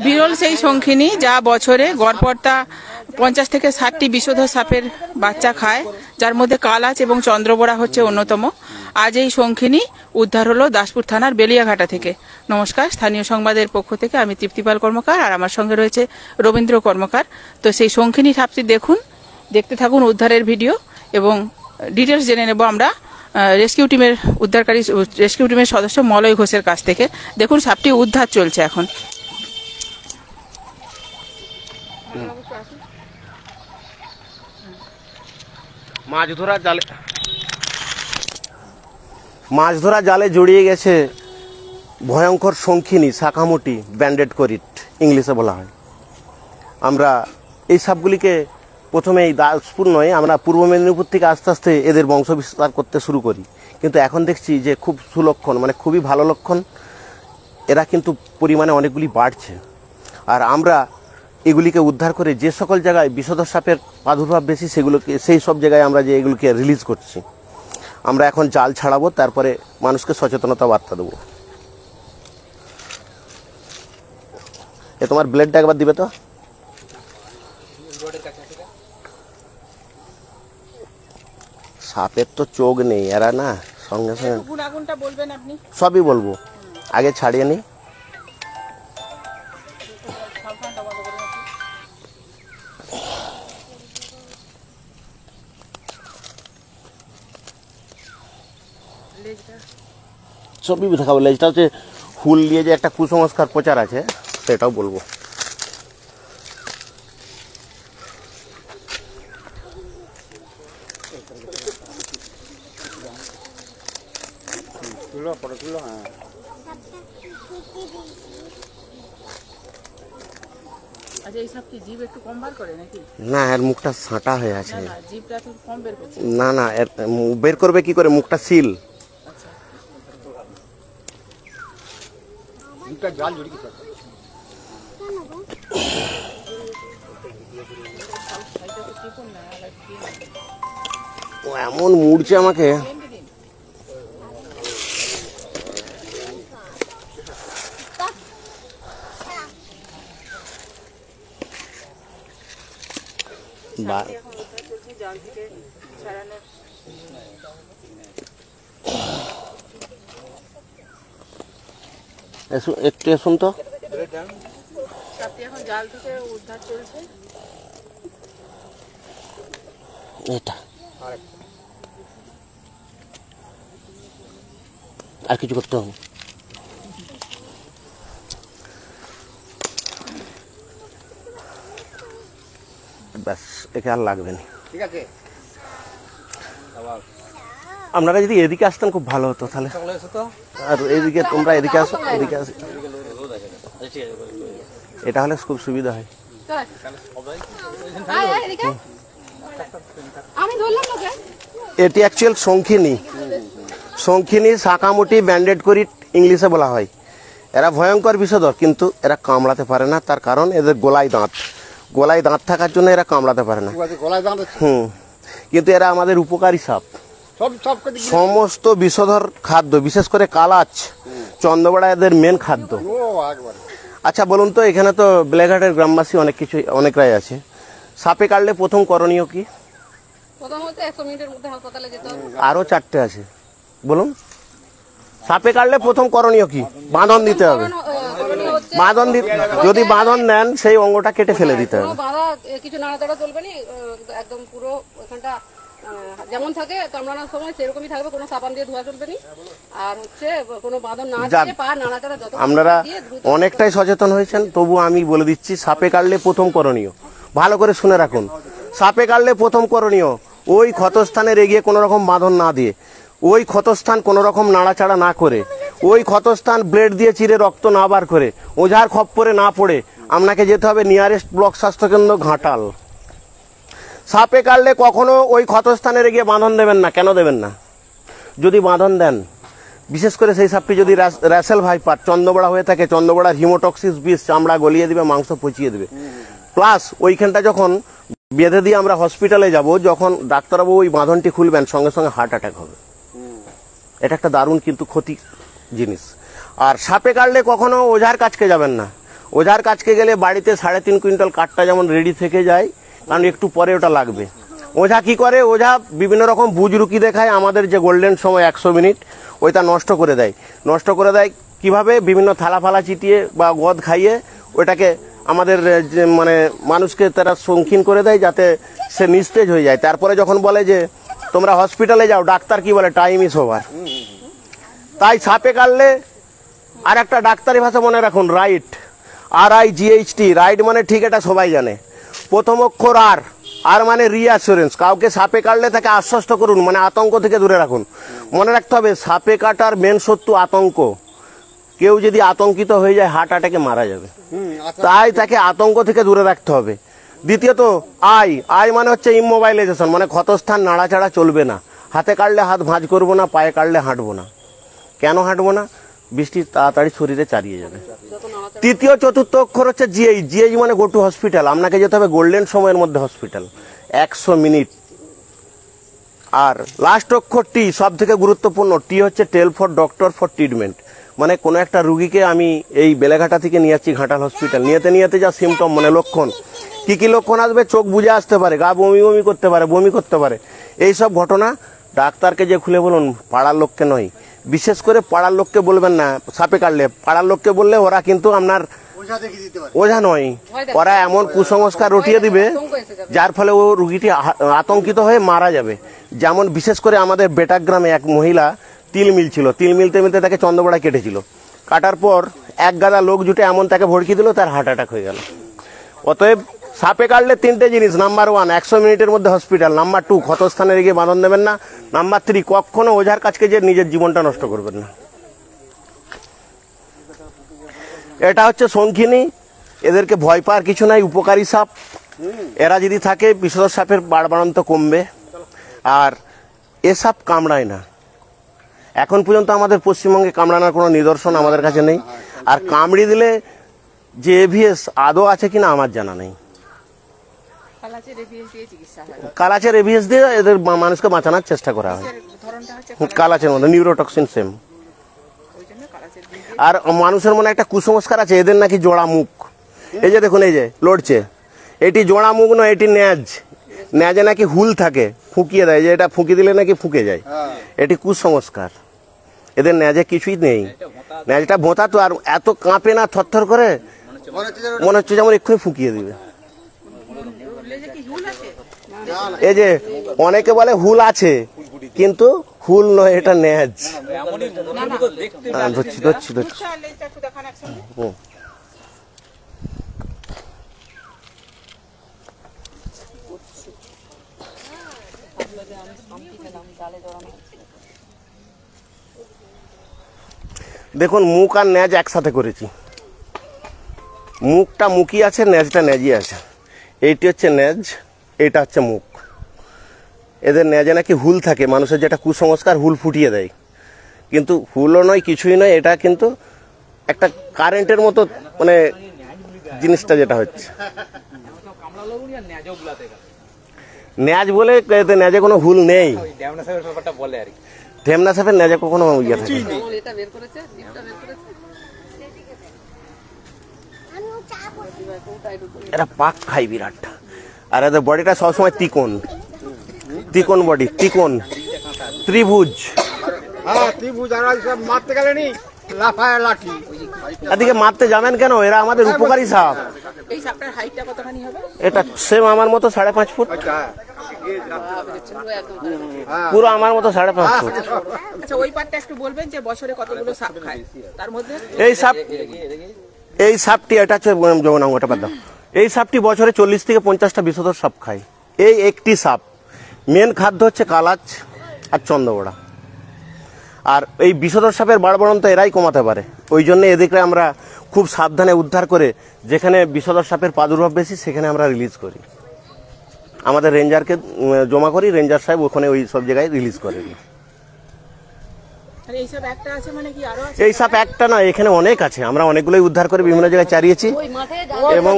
বিরল সেই শঙ্খিনী যা বছরে গড়পড়তা 50 থেকে 60টি বিষধর সাপের বাচ্চা খায়, যার মধ্যে কালাচ এবং চন্দ্রবোড়া হচ্ছে অন্যতম। আজ এই শঙ্খিনী উদ্ধার হলো দাসপুর থানার বেলিয়াঘাটা থেকে। নমস্কার, স্থানীয় সংবাদের পক্ষ থেকে আমি তৃপ্তিপাল কর্মকার, আর আমার সঙ্গে রয়েছে রবীন্দ্র কর্মকার। তো সেই শঙ্খিনী সাপটি দেখতে থাকুন উদ্ধারের ভিডিও, এবং ডিটেলস জেনে নেব আমরা রেস্কিউ টিমের সদস্য মলয় ঘোষের কাছ থেকে। দেখুন সাপটি উদ্ধার চলছে এখন। মাছ ধরা জালে জড়িয়ে গেছে ভয়ঙ্কর শঙ্খিনী শাকামুটি ব্যান্ডেড করিট ইংলিশে বলা হয়। আমরা এই সাপগুলিকে প্রথমে এই দাসপুর নয়, আমরা পূর্ব মেদিনীপুর থেকে আস্তে আস্তে এদের বংশ বিস্তার করতে শুরু করি, কিন্তু এখন দেখছি যে খুব সুলক্ষণ, মানে খুবই ভালো লক্ষণ। এরা কিন্তু পরিমাণে অনেকগুলি বাড়ছে, আর আমরা এগুলিকে উদ্ধার করে যে সকল জায়গায় বিষধর সাপের প্রাদুর্ভাব বেশি সেই সব জায়গায় আমরা যে এগুলিকে রিলিজ করছি। আমরা এখন জাল ছাড়াবো, তারপরে মানুষকে সচেতনতা বার্তা দেবো। তোমার ব্লেডটা একবার দিবে তো। সাপের তো চোখ নেই, এরা না সঙ্গে সঙ্গে সবই বলবো, আগে ছাড়িয়ে নি। সবই দেখাবো। লেজটা হচ্ছে হুল দিয়ে যে একটা কুসংস্কার প্রচার আছে, সেটাও বলবো। না, এর মুখটা ছাঁটা হয়ে আছে। না না, বের করবে কি করে, মুখটা সিল। ও এমন মুড়ছে আমাকে। একটু এসুন তো। এটা আর কিছু করতে হবে। ব্যাস, একে আর লাগবে না। ঠিক আছে, আপনারা যদি এদিকে আসতেন খুব ভালো হতো তাহলে। আর এদিকে তোমরা এদিকে আসো, এদিকে আসো, এটা হলে খুব সুবিধা হয়। এটি অ্যাকচুয়াল শঙ্খিনী শাকামুটি ব্যান্ডেড করিট ইংলিশে বলা হয়। এরা ভয়ঙ্কর বিষধর, কিন্তু এরা কামড়াতে পারে না। তার কারণ এদের গোলায় দাঁত থাকার জন্য এরা কামড়াতে পারে না। কিন্তু এরা আমাদের উপকারী সাপ। সমস্ত বিষধর খাদ্য, বিশেষ করে কালাচ, চন্দ্রবোড়া এদের মেন খাদ্য। আচ্ছা বলুন তো, এখানে তো বেলেঘাটের গ্রামবাসী অনেকরাই আছে, সাপে কাটলে প্রথম করণীয় কি? আরো 4টে আছে, বলুন। সাপে কাটলে প্রথম করণীয় কি? বাঁধন দিতে হবে। যদি বাঁধন নেন, সেই অঙ্গটা কেটে ফেলে দিতে হবে। কিছু নাড়াচাড়া চলবে না, একদম পুরো ওখানটা যেমন থাকে কামড়ানোর সময় সেরকমই থাকবে, কোনো সাবান দিয়ে ধোয়া চলবে না। আর হচ্ছে কোনো বাঁধন না দিয়ে পা নাড়াচাড়া যত। আপনারা অনেকটাই সচেতন হয়েছেন, তবু আমি বলে দিচ্ছি, সাপে কাটলে প্রথম করণীয়, ভালো করে শুনে রাখুন। সাপে কাটলে প্রথম করণীয়, ওই ক্ষতস্থানের এগিয়ে কোনো রকম বাঁধন না দিয়ে, ওই ক্ষতস্থান কোনো রকম নাড়াচাড়া না করে, ওই ক্ষতস্থান ব্লেড দিয়ে চিরে রক্ত না বার করে, ওঝার খপ্পরে না পড়ে আপনাকে যেতে হবে নিয়ারেস্ট ব্লক স্বাস্থ্যকেন্দ্র ঘাটাল। সাপে কাটলে কখনো ওই ক্ষতস্থানের গিয়ে বাঁধন দেবেন না। কেন দেবেন না? যদি বাঁধন দেন, বিশেষ করে সেই সাপটি যদি র্যাসেল ভাইপার চন্দ্রবোড়া হয়ে থাকে, চন্দ্রবোড়ার হিমোটক্সিস বিষ চামড়া গলিয়ে দিবে, মাংস পচিয়ে দেবে। প্লাস ওইখানটা যখন বেঁধে দিয়ে আমরা হসপিটালে যাব, যখন ডাক্তারবাবু ওই বাঁধনটি খুলবেন, সঙ্গে সঙ্গে হার্ট অ্যাটাক হবে। এটা একটা দারুণ কিন্তু ক্ষতি জিনিস। আর সাপে কাটলে কখনো ওঝার কাছকে যাবেন না। ওঝার কাছকে গেলে বাড়িতে 3.5 কুইন্টাল কাঠটা যেমন রেডি থেকে যায়, কারণ একটু পরে ওটা লাগবে। ওঝা কি করে, ওঝা বিভিন্ন রকম বুজরুকি দেখায়, আমাদের যে গোল্ডেন সময় 100 মিনিট ওইটা নষ্ট করে দেয়। নষ্ট করে দেয় কিভাবে, বিভিন্ন থালা ফালা চিটিয়ে বা গদ খাইয়ে ওইটাকে আমাদের মানে মানুষকে তারা সংকীর্ণ করে দেয়, যাতে সে নিস্তেজ হয়ে যায়। তারপরে যখন বলে যে তোমরা হসপিটালে যাও, ডাক্তার কি বলে, টাইম ইজ ওভার। তাই সাপে কাটলে আর একটা ডাক্তারি ভাষা মনে রাখুন, রাইট, RIGHT, রাইট মানে ঠিক, এটা সবাই জানে। প্রথম অক্ষর আর মানে রিঅ্যাসুরেন্স। কাউকে সাপে কাটলে তাকে আশ্বস্ত করুন, মানে আতঙ্ক থেকে দূরে রাখুন। মনে রাখতে হবে সাপে কাটার মেন শত্রু আতঙ্ক। কেউ যদি আতঙ্কিত হয়ে যায় হার্ট অ্যাটাকে মারা যাবে, তাই তাকে আতঙ্ক থেকে দূরে রাখতে হবে। দ্বিতীয়ত আই মানে হচ্ছে ইমোবাইলাইজেশন, মানে ক্ষতস্থান নাড়াচাড়া চলবে না। হাতে কাটলে হাত ভাঁজ করবো না, পায়ে কাটলে হাঁটবো না। কেন হাঁটবো না? বৃষ্টি তাড়াতাড়ি শরীরে চারিয়ে যাবে। তৃতীয় চতুর্থ অক্ষর হচ্ছে জিএইচ মানে গো টু হসপিটাল। আপনাকে যেতে হবে গোল্ডেন সময়ের মধ্যে হসপিটাল, 100 মিনিট। আর লাস্ট অক্ষর টি, সব থেকে গুরুত্বপূর্ণ, টি হচ্ছে টেল ফর ডক্টর ফর ট্রিটমেন্ট। মানে কোনো একটা রুগীকে আমি এই বেলেঘাটা থেকে নিয়ে যাচ্ছি ঘাটাল হসপিটাল, নিয়েতে যা সিমটম মানে লক্ষণ, কি কি লক্ষণ আসবে, চোখ বুঝে আসতে পারে, গা বমি করতে পারে, বমি করতে পারে, এইসব ঘটনা ডাক্তারকে যে খুলে বলুন, পাড়ার লোককে নয়। বিশেষ করে পাড়ার লোককে বলবেন না সাপে কাটলে। পাড়ার লোককে বললে ওরা কিন্তু আপনার ওঝা নয়, ওরা এমন কুসংস্কার রটিয়ে দিবে যার ফলে ও রুগীটি আতঙ্কিত হয়ে মারা যাবে। যেমন বিশেষ করে আমাদের বেটাগ্রামে এক মহিলা তিল মিলছিল, তিল মিলতে মিলতে তাকে চন্দ্রবড়া কেটেছিল। কাটার পর এক গাদা লোক জুটে এমন তাকে ভড়কি দিল, তার হার্ট অ্যাটাক হয়ে গেল। অতএব সাপে কাটলে 3টে জিনিস, নাম্বার 1 100 মিনিটের মধ্যে হসপিটাল, নাম্বার 2 ক্ষতস্থানে গিয়ে বাঁধন দেবেন না, নাম্বার 3 কখনো ওঝার কাছকে যে নিজের জীবনটা নষ্ট করবেন না। এটা হচ্ছে শঙ্খিনী। এদেরকে ভয় পাওয়ার কিছু নাই, উপকারী সাপ। এরা যদি থাকে বিষধর সাপের বাড়বাড়ন্ত কমবে। আর এ সাপ কামড়ায় না, এখন পর্যন্ত আমাদের পশ্চিমবঙ্গে কামড়ানোর কোনো নিদর্শন আমাদের কাছে নেই। আর কামড়িয়ে দিলে যে এভিএস আদৌ আছে কিনা আমার জানা নেই। কালাচের এভিএস দিয়ে এদের মানুষকে বাঁচানোর চেষ্টা করা হয়। কালাচের মধ্যে নিউরোটক্সিন সেম। আর মানুষের মনে একটা কুসংস্কার আছে, এদের নাকি জোড়া মুখ। এই যে দেখুন, এই যে লড়ছে, এটি জোড়া মুখ নয়, এটি ন্যাজ। ন্যাজে নাকি হুল থাকে, ফুঁকিয়ে দেয়, যে এটা ফুঁকি দিলে নাকি ফুঁকে যায়। এটি কুসংস্কার, এদের ন্যাজে কিছুই নেই। ন্যাজটা ভোঁতা তো, আর এত কাঁপে না, থরথর করে, মনে হচ্ছে যেমন এক্ষুনি ফুঁকিয়ে দিবে। এই যে অনেকে বলে হুল আছে, কিন্তু হুল নয়, এটা ন্যাজ। ধরছি। দেখুন, মুখ আর ন্যাজ একসাথে করেছি। মুখটা মুখই আছে, ন্যাজটা ন্যাজই আছে। এইটি হচ্ছে ন্যাজ, এটা হচ্ছে মুখ। এদের ন্যাজে নাকি হুল থাকে, মানুষের যেটা কুসংস্কার, হুল ফুটিয়ে দেয়। কিন্তু হুলও নয়, কিছুই নয়, এটা কিন্তু একটা কারেন্টের মতো মানে জিনিসটা যেটা হচ্ছে। ন্যাজ বলে ন্যাজে কোনো হুল নেই। ঢেমনা সাপের ন্যাজে কখনো ইয়ে থাকে। এরা পাক খাই বিরাট, আর এদের বডিটা সবসময় ত্রিকোণ বডি, ত্রিভুজ। এদিকে মারতে যাবেন কেন? এরা আমাদের উপকারী সাপ। এটা সেম আমার মতো 5.5 ফুট, পুরো আমার মতো 5.5 ফুট। এই সাপটি, এটা হচ্ছে যমুনাঙ্গটা বাদ দাও। এই সাপটি বছরে 40 থেকে 50টা বিষধর সাপ খায়। এই একটি সাপ মেন খাদ্য হচ্ছে কালাচ আর চন্দ্রবড়া। আর এই বিষধর সাপের বাড়বাড়ন্ত এরাই কমাতে পারে। ওই জন্য এদিকে আমরা খুব সাবধানে উদ্ধার করে, যেখানে বিষধর সাপের প্রাদুর্ভাব বেশি সেখানে আমরা রিলিজ করি। আমাদের রেঞ্জারকে জমা করি, রেঞ্জার সাহেব ওখানে ওই সব জায়গায় রিলিজ করে। আর এই সব একটা আছে মানে কি আরো আছে? এই সাপ একটা না, এখানে অনেক আছে। আমরা অনেকগুলোই উদ্ধার করে বিভিন্ন জায়গায় চারিয়েছি ওই মাঠে এবং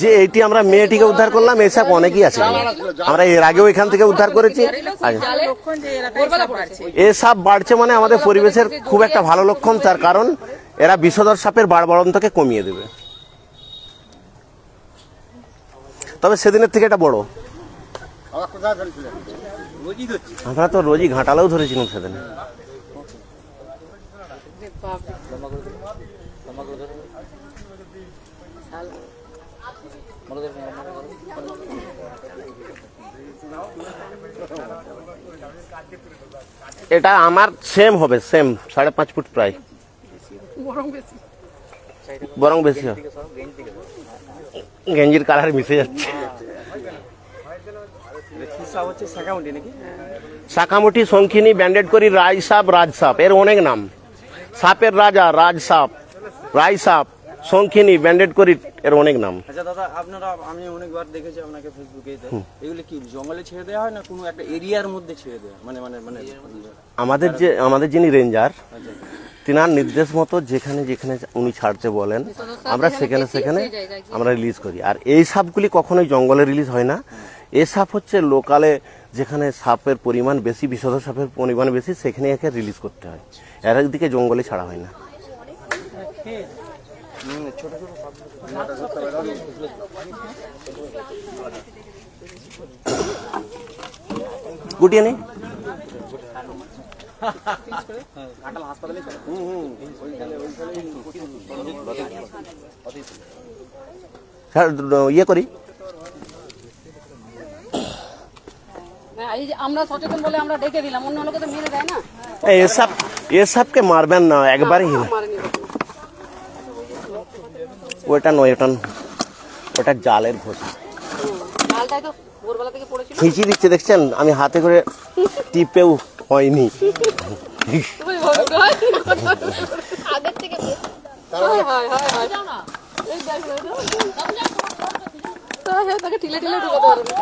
যে এইটি আমরা মেয়েটিকে উদ্ধার করলাম, এই সাপ অনেকই আছে। আমরা এর আগেও এখান থেকে উদ্ধার করেছি। লক্ষণ যে এলাকায় সাপ বাড়ছে। এই সাপ বাড়ছে মানে আমাদের পরিবেশের খুব একটা ভালো লক্ষণ, তার কারণ এরা বিষধর সাপের বাড়বাড়ন্তকে কমিয়ে দেবে। তবে সেদিনের থেকে এটা বড়। আমরা তো রোজই ঘাটালেও ধরেছিলাম সেদিন। এটা আমার সেম হবে, সেম 5.5 ফুট প্রায়, বরং বেশি হবে। গেঞ্জির কালার মিশে যাচ্ছে। শাখামুঠি, শঙ্খিনী, ব্যান্ডেড করি, রাজসাপ, রাজসাপ, এর অনেক নাম। সাপের রাজা, রাজসাপ, রাজসাপ, শঙ্খিনী, ব্যান্ডেড করি, এর অনেক নাম। আচ্ছা দাদা, আপনারা, আমি অনেকবার দেখেছি আপনাকে ফেসবুকে, এগুলো কি জঙ্গলে ছেড়ে দেওয়া হয় না কোনো একটা এরিয়ার মধ্যে ছেড়ে দেওয়া? মানে মানে মানে আমাদের যিনি রেঞ্জার, তিনার নির্দেশ মতো যেখানে যেখানে উনি ছাড়তে বলেন আমরা সেখানে সেখানে আমরা রিলিজ করি। আর এই সাপগুলি কখনোই জঙ্গলে রিলিজ হয় না। এই সাপ হচ্ছে লোকালে, যেখানে সাপের পরিমাণ বেশি, বিষধর সাপের পরিমাণ বেশি, সেখানে একে রিলিজ করতে হয়। এর দিকে জঙ্গলে ছাড়া হয় না। গুটিয়ে নেই। ইয়ে করি, এই যে আমরা সচেতন বলে আমরা ডেকে দিলাম, অন্য লোকে তো মেরে দেয় না। এসবকে মারবেন না একবারই। ওটা নয়, ওটা জালের ঘোষ। জালটাই তো ভোরবেলা থেকে পড়েছিল। খিঁচি দিচ্ছে দেখছেন, আমি হাতে করে টিপেও হয়নি। আগের থেকে তাকে ঠিলে ঠিলে ঢুকাতে পারবে।